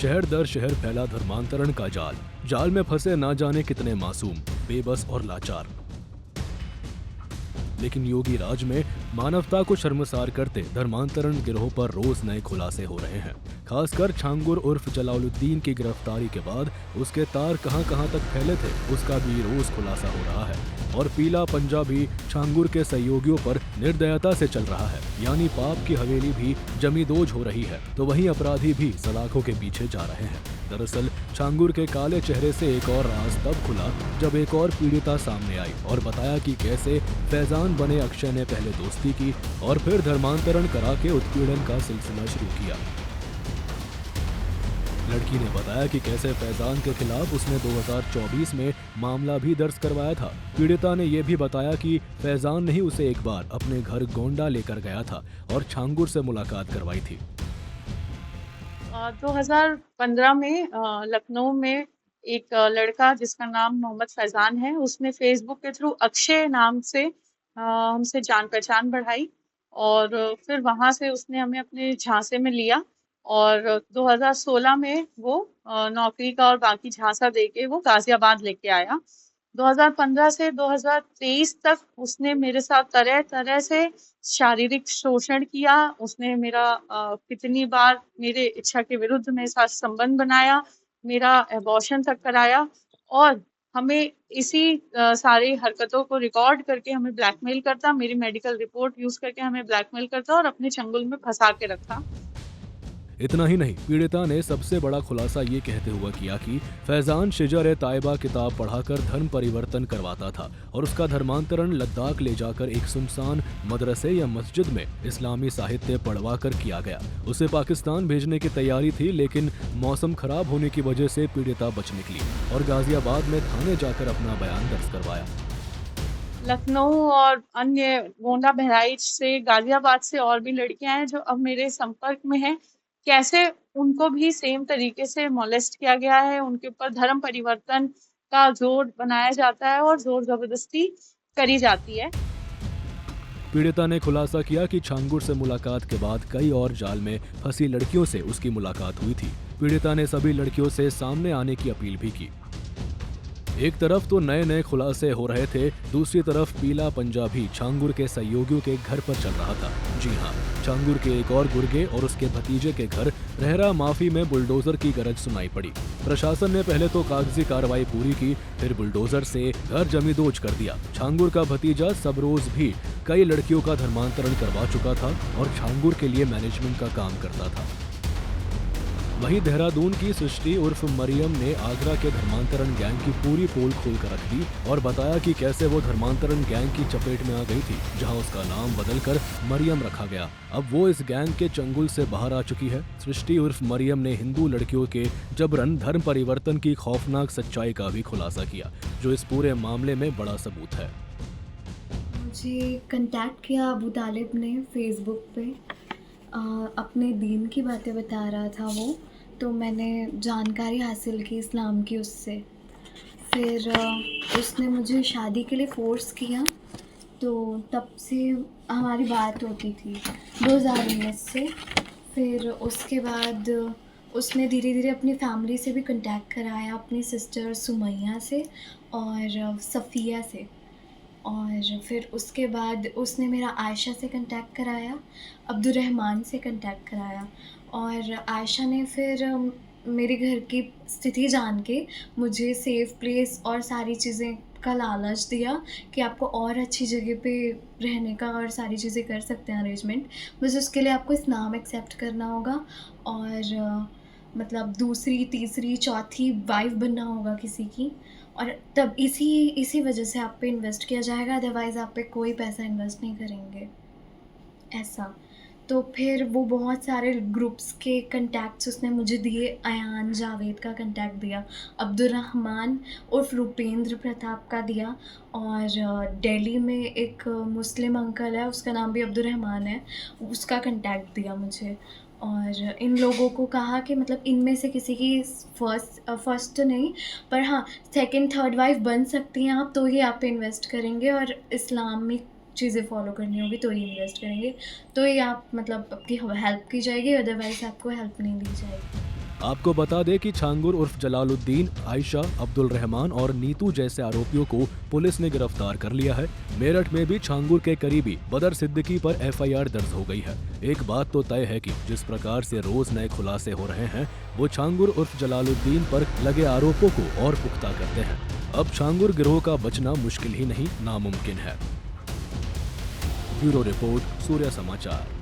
शहर दर शहर फैला धर्मांतरण का जाल। जाल में फंसे ना जाने कितने मासूम, बेबस और लाचार। लेकिन योगी राज में मानवता को शर्मसार करते धर्मांतरण गिरोह पर रोज नए खुलासे हो रहे हैं। खासकर छांगुर उर्फ जलालुद्दीन की गिरफ्तारी के बाद उसके तार कहां तक फैले थे, उसका भी रोज खुलासा हो रहा है। और पीला पंजा भी छांगुर के सहयोगियों पर निर्दयता से चल रहा है, यानी पाप की हवेली भी जमींदोज हो रही है, तो वहीं अपराधी भी सलाखों के पीछे जा रहे हैं। दरअसल छांगुर के काले चेहरे से एक और राज तब खुला जब एक और पीड़िता सामने आई और बताया कि कैसे फैजान बने अक्षय ने पहले दोस्ती की और फिर धर्मांतरण करा के उत्पीड़न का सिलसिला शुरू किया। लड़की ने बताया कि कैसे फैजान के खिलाफ उसने 2024 में मामला भी दर्ज करवाया था। पीड़िता ने यह भी बताया कि फैजान ने ही उसे एक बार अपने घर गोंडा लेकर गया था और छांगुर से मुलाकात करवाई थी। 2015 में लखनऊ में एक लड़का जिसका नाम मोहम्मद फैजान है, उसने फेसबुक के थ्रू अक्षय नाम से हमसे जान पहचान बढ़ाई और फिर वहां से उसने हमें अपने झांसे में लिया और 2016 में वो नौकरी का और बाकी झांसा देके वो गाजियाबाद लेके आया। 2015 से 2023 तक उसने मेरे साथ तरह तरह से शारीरिक शोषण किया। उसने मेरा कितनी बार मेरे इच्छा के विरुद्ध मेरे साथ संबंध बनाया, मेरा एबॉर्शन तक कराया और हमें इसी सारी हरकतों को रिकॉर्ड करके हमें ब्लैकमेल करता, मेरी मेडिकल रिपोर्ट यूज करके हमें ब्लैकमेल करता और अपने चंगुल में फंसा के रखा। इतना ही नहीं, पीड़िता ने सबसे बड़ा खुलासा ये कहते हुए किया कि फैजान शिजर ताइबा किताब पढ़ाकर धर्म परिवर्तन करवाता था और उसका धर्मांतरण लद्दाख ले जाकर एक सुनसान मदरसे या मस्जिद में इस्लामी साहित्य पढ़वा कर किया गया। उसे पाकिस्तान भेजने की तैयारी थी, लेकिन मौसम खराब होने की वजह से पीड़िता बच निकली और गाजियाबाद में थाने जाकर अपना बयान दर्ज करवाया। लखनऊ और अन्य गोंडा बहराइच से गाजियाबाद से और भी लड़कियां हैं जो अब मेरे संपर्क में हैं। कैसे उनको भी सेम तरीके से मोलेस्ट किया गया है, उनके ऊपर धर्म परिवर्तन का जोर बनाया जाता है और जोर जबरदस्ती करी जाती है। पीड़िता ने खुलासा किया कि छांगुर से मुलाकात के बाद कई और जाल में फंसी लड़कियों से उसकी मुलाकात हुई थी। पीड़िता ने सभी लड़कियों से सामने आने की अपील भी की। एक तरफ तो नए नए खुलासे हो रहे थे, दूसरी तरफ पीला पंजाबी छांगुर के सहयोगियों के घर पर चल रहा था। जी हाँ, छांगुर के एक और गुर्गे और उसके भतीजे के घर रहरा माफी में बुलडोजर की गरज सुनाई पड़ी। प्रशासन ने पहले तो कागजी कार्रवाई पूरी की, फिर बुलडोजर से घर जमींदोज कर दिया। छांगुर का भतीजा सबरोज भी कई लड़कियों का धर्मांतरण करवा चुका था और छांगुर के लिए मैनेजमेंट का काम करता था। वहीं देहरादून की सृष्टि उर्फ मरियम ने आगरा के धर्मांतरण गैंग की पूरी पोल खोल कर रख दी और बताया कि कैसे वो धर्मांतरण गैंग की चपेट में आ गई थी, जहां उसका नाम बदलकर मरियम रखा गया। अब वो इस गैंग के चंगुल से बाहर आ चुकी है। सृष्टि उर्फ मरियम ने हिंदू लड़कियों के जबरन धर्म परिवर्तन की खौफनाक सच्चाई का भी खुलासा किया, जो इस पूरे मामले में बड़ा सबूत है। मुझे कांटेक्ट किया अबू तालिब ने फेसबुक पे, अपने दीन की बातें बता रहा था वो, तो मैंने जानकारी हासिल की इस्लाम की उससे। फिर उसने मुझे शादी के लिए फ़ोर्स किया, तो तब से हमारी बात होती थी 2019 से। फिर उसके बाद उसने धीरे धीरे अपनी फैमिली से भी कांटेक्ट कराया, अपनी सिस्टर सुमैया से और सफ़िया से। और फिर उसके बाद उसने मेरा आयशा से कांटेक्ट कराया, अब्दुर्रहमान से कांटेक्ट कराया और आयशा ने फिर मेरे घर की स्थिति जान के मुझे सेफ़ प्लेस और सारी चीज़ें का लालच दिया कि आपको और अच्छी जगह पे रहने का और सारी चीज़ें कर सकते हैं अरेंजमेंट, बस उसके लिए आपको इस्लाम एक्सेप्ट करना होगा और मतलब दूसरी, तीसरी, चौथी वाइफ़ बनना होगा किसी की, और तब इसी वजह से आप पे इन्वेस्ट किया जाएगा, अदरवाइज़ आप पे कोई पैसा इन्वेस्ट नहीं करेंगे, ऐसा। तो फिर वो बहुत सारे ग्रुप्स के कॉन्टैक्ट्स उसने मुझे दिए। अयान जावेद का कॉन्टैक्ट दिया, अब्दुर्रहमान उर्फ रूपेंद्र प्रताप का दिया और दिल्ली में एक मुस्लिम अंकल है, उसका नाम भी अब्दुर्रहमान है, उसका कॉन्टैक्ट दिया मुझे। और इन लोगों को कहा कि मतलब इनमें से किसी की फर्स्ट नहीं पर हाँ सेकंड थर्ड वाइफ बन सकती हैं आप, तो ही आप पे इन्वेस्ट करेंगे और इस्लामिक चीज़ें फॉलो करनी होगी तो ही इन्वेस्ट करेंगे, तो ही आप मतलब आपकी हेल्प की जाएगी, अदरवाइज़ आपको हेल्प नहीं दी जाएगी। आपको बता दें कि छांगुर उर्फ जलालुद्दीन, आयशा, अब्दुल रहमान और नीतू जैसे आरोपियों को पुलिस ने गिरफ्तार कर लिया है। मेरठ में भी छांगुर के करीबी बदर सिद्दीकी पर एफआईआर दर्ज हो गई है। एक बात तो तय है कि जिस प्रकार से रोज नए खुलासे हो रहे हैं, वो छांगुर उर्फ जलालुद्दीन पर लगे आरोपों को और पुख्ता करते हैं। अब छांगुर गिरोह का बचना मुश्किल ही नहीं, नामुमकिन है। ब्यूरो रिपोर्ट, सूर्य समाचार।